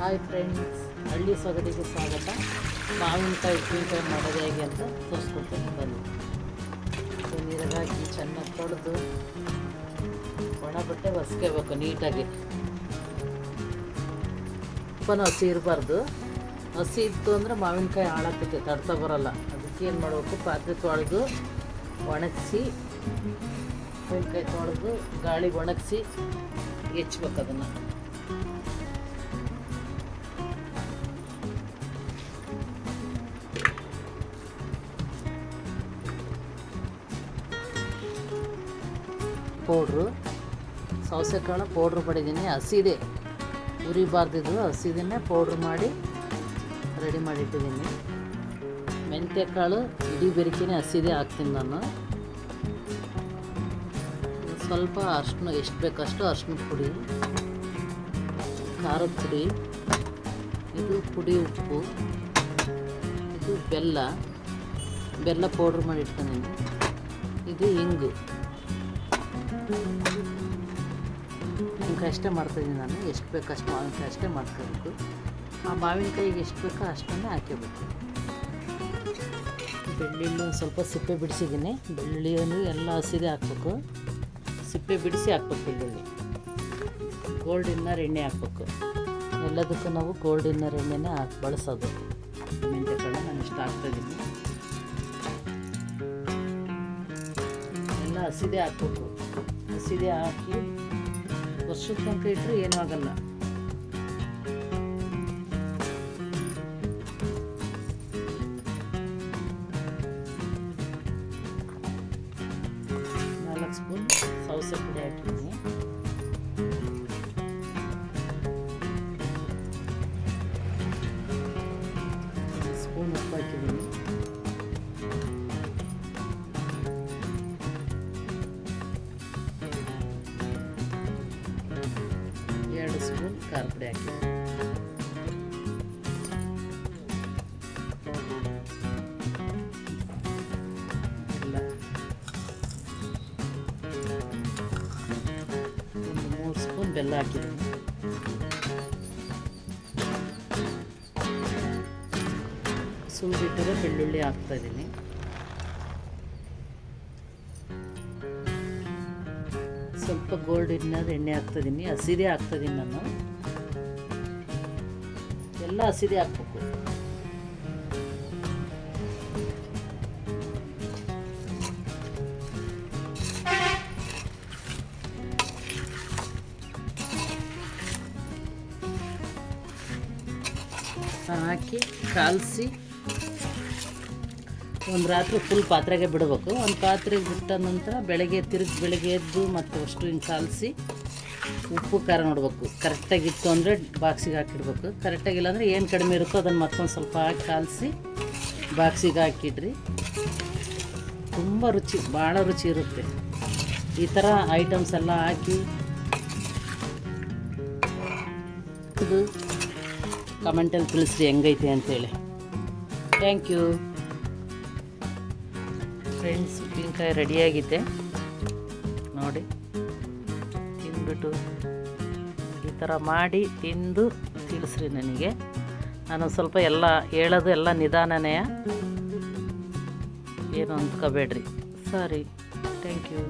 Hi friends, ಹಳ್ಳಿ ಸೊಗಡಿಗೆ ಸ್ವಾಗತ. ಮಾವಿನಕಾಯಿ ಉಪ್ಪಿನಕಾಯಿ ಮಾಡೋದು ಹೇಗೆ ಅಂತ ತೋರಿಸ್ಕೊಡ್ತೀನಿ ಬನ್ನಿ. ನೀರಾಗಿ ಹಾಕಿ ಚೆನ್ನಾಗಿ ತೊಳೆದು ಒಣ ಬಟ್ಟೆ ಒರೆಸ್ಕೋಬೇಕು ನೀಟಾಗಿ. ಉಪ್ಪನ್ನು ಹಸಿ ಇರಬಾರ್ದು. ಹಸಿ ಇತ್ತು ಅಂದರೆ ಮಾವಿನಕಾಯಿ ಹಾಳಾಗ್ತೈತೆ, ತಡ್ತಾ ಬರೋಲ್ಲ. ಅದಕ್ಕೆ ಏನು ಮಾಡಬೇಕು, ಪಾತ್ರೆ ತೊಳೆದು ಒಣಗಿಸಿ, ಮಾವಿನಕಾಯಿ ತೊಳೆದು ಗಾಳಿಗೆ ಒಣಗಿಸಿ ಹೆಚ್ಚಬೇಕು ಅದನ್ನು. ಪೌಡ್ರು, ಸೌಸೆಕಾಳು ಪೌಡ್ರ್ ಮಾಡಿದ್ದೀನಿ. ಹಸಿದೆ, ಉರಿಬಾರ್ದಿದ್ದು ಹಸಿದನ್ನೇ ಪೌಡ್ರ್ ಮಾಡಿ ರೆಡಿ ಮಾಡಿಟ್ಟಿದ್ದೀನಿ. ಮೆಂತ್ಯಕಾಳು ಇಡೀ ಬೆರಿಕೆನೇ ಹಸಿದೆ ಹಾಕ್ತೀನಿ ನಾನು. ಸ್ವಲ್ಪ ಅರ್ಶಿನ, ಎಷ್ಟು ಬೇಕಷ್ಟು ಅರ್ಶಿನದ ಪುಡಿ, ಖಾರದ ಪುಡಿ, ಇದು ಪುಡಿ ಉಪ್ಪು, ಇದು ಬೆಲ್ಲ ಪೌಡ್ರ್ ಮಾಡಿ ಇಟ್ಕೊಂಡಿದ್ದೀನಿ. ಇದು ಹಿಂಗು ಅಷ್ಟೇ ಮಾಡ್ತಾಯಿದ್ದೀನಿ ನಾನು. ಎಷ್ಟು ಬೇಕೋ ಅಷ್ಟು ಮಾವಿನಕಾಯಿ ಅಷ್ಟೇ ಮಾಡ್ಕೋಬೇಕು. ಆ ಮಾವಿನಕಾಯಿಗೆ ಎಷ್ಟು ಬೇಕೋ ಅಷ್ಟನ್ನೇ ಹಾಕಬೇಕು. ಬೆಳ್ಳುಳ್ಳಿ ಸ್ವಲ್ಪ ಸಿಪ್ಪೆ ಬಿಡಿಸಿದ್ದೀನಿ. ಬೆಳ್ಳುಳ್ಳಿಯನ್ನು ಎಲ್ಲ ಹಸಿದೆ ಹಾಕ್ಬೇಕು, ಸಿಪ್ಪೆ ಬಿಡಿಸಿ ಹಾಕ್ಬೇಕು. ಬೆಳ್ಳುಳ್ಳಿ ಗೋಲ್ಡ್ ಇನ್ನರ್ ಎಣ್ಣೆ ಹಾಕ್ಬೇಕು. ಎಲ್ಲದಕ್ಕೂ ನಾವು ಗೋಲ್ಡ್ ಇನ್ನರ್ ಎಣ್ಣೆನೇ ಬಳಸೋದು. ಮೆಂತ್ಯಕಾಳು ನಾನು ಇಷ್ಟು ಹಾಕ್ತಾಯಿದ್ದೀನಿ. ಎಲ್ಲ ಹಸಿದೆ ಹಾಕ್ಬೇಕು. ಹಸಿದೆ ಹಾಕಿ ವರ್ಷದ ತನಕ ಇಟ್ಟರೆ ಏನೂ ಆಗಲ್ಲ. ನಾಲ್ಕು ಸ್ಪೂನ್ ಸೌಸೆ ಪುಡಿ ಹಾಕಿದ್ದೀನಿ. ಸ್ಪೂನ್ ಉಪ್ಪು ಹಾಕಿದ್ದೀನಿ. ಎರಡು ಸ್ಪೂನ್ ಖಾರ ಪುಡಿ ಹಾಕಿ, ಒಂದು 3 ಸ್ಪೂನ್ ಬೆಲ್ಲ ಹಾಕಿದ್ದೀನಿ. ಸುಲಿದಿಟ್ಟಿರೋ ಬೆಳ್ಳುಳ್ಳಿ ಹಾಕ್ತಾಯಿದ್ದೀನಿ. ಸ್ವಲ್ಪ ಗೋಲ್ಡ್ ಇನ್ನರ್ ಎಣ್ಣೆ ಹಾಕ್ತಾಯಿದ್ದೀನಿ. ಹಸಿದೆ ಹಾಕ್ತಾಯಿದ್ದೀನಿ ನಾನು. ಎಲ್ಲ ಹಸಿದೆ ಹಾಕ್ಬೇಕು. ಹಾಕಿ ಕಾಲಿಸಿ ಒಂದು ರಾತ್ರಿ ಫುಲ್ ಪಾತ್ರೆಗೆ ಬಿಡಬೇಕು. ಒಂದು ಪಾತ್ರೆಗೆ ಬಿಟ್ಟ ನಂತರ ಬೆಳಗ್ಗೆ ಎದ್ದು ಮತ್ತು ಅಷ್ಟು ಹಿಂಗೆ ಕಾಲಿಸಿ ಉಪ್ಪು ಖಾರ ನೋಡಬೇಕು. ಕರೆಕ್ಟಾಗಿತ್ತು ಅಂದರೆ ಬಾಕ್ಸಿಗೆ ಹಾಕಿಡ್ಬೇಕು. ಕರೆಕ್ಟಾಗಿಲ್ಲ ಅಂದರೆ ಏನು ಕಡಿಮೆ ಇರುತ್ತೋ ಅದನ್ನು ಮತ್ತೊಂದು ಸ್ವಲ್ಪ ಹಾಕಿ ಕಾಲಿಸಿ ಬಾಕ್ಸಿಗೆ ಹಾಕಿಡ್ರಿ. ತುಂಬ ರುಚಿ, ಭಾಳ ರುಚಿ ಇರುತ್ತೆ. ಈ ಥರ ಐಟಮ್ಸ್ ಎಲ್ಲ ಹಾಕಿ ಇದು ಕಮೆಂಟಲ್ಲಿ ತಿಳಿಸ್ರಿ ಹೆಂಗೈತೆ ಅಂತೇಳಿ. Thank you friends. ಉಪ್ಪಿನಕಾಯಿ ರೆಡಿಯಾಗಿದೆ ನೋಡಿ. ತಿಂದ್ಬಿಟ್ಟು ಈ ಥರ ಮಾಡಿ ತಿಂದು ತಿಳಿಸ್ರಿ ನನಗೆ. ನಾನು ಸ್ವಲ್ಪ ಎಲ್ಲ ಹೇಳೋದು ಎಲ್ಲ ನಿಧಾನನೇ, ಏನು ಅಂದ್ಕೋಬೇಡ್ರಿ. ಸರಿ, ಥ್ಯಾಂಕ್ ಯು.